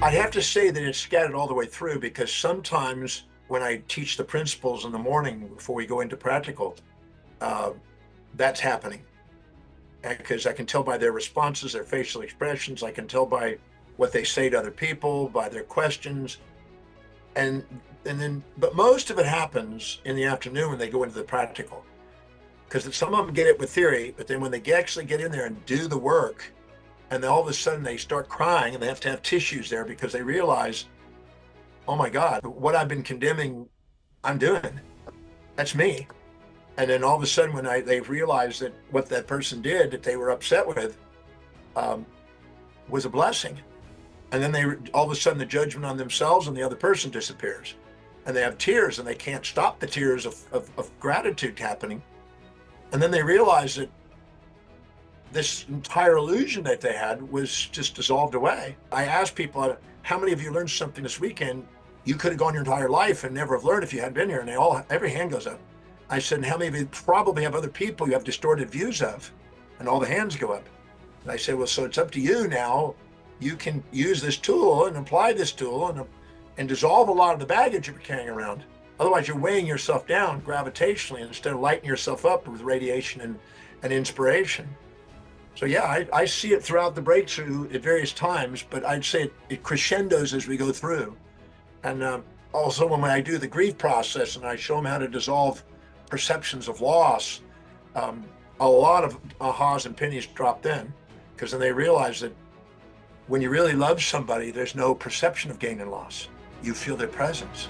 I have to say that it's scattered all the way through because sometimes when I teach the principles in the morning before we go into practical, uh, that's happening. Because I can tell by their responses, their facial expressions, I can tell by what they say to other people, by their questions, and but most of it happens in the afternoon when they go into the practical. Because some of them get it with theory, but then when they actually get in there and do the work, and then all of a sudden they start crying and they have to have tissues there because they realize, oh my God, what I've been condemning, I'm doing. That's me. And then all of a sudden, when they realized that what that person did that they were upset with um, was a blessing, and then they all of a sudden the judgment on themselves and the other person disappears, and they have tears and they can't stop the tears of gratitude happening, and then they realize that this entire illusion that they had was just dissolved away. I asked people, how many of you learned something this weekend you could have gone your entire life and never have learned if you hadn't been here? And every hand goes up. I said, and how many of you probably have other people you have distorted views of? And all the hands go up. And I said, well, so it's up to you now. You can use this tool and apply this tool and dissolve a lot of the baggage you're carrying around. Otherwise, you're weighing yourself down gravitationally instead of lighting yourself up with radiation and inspiration. So yeah, I see it throughout the breakthrough at various times, but I'd say it crescendos as we go through. And also when I do the grief process and I show them how to dissolve perceptions of loss, a lot of ahas and pennies drop in, because then they realize that when you really love somebody, there's no perception of gain and loss. You feel their presence.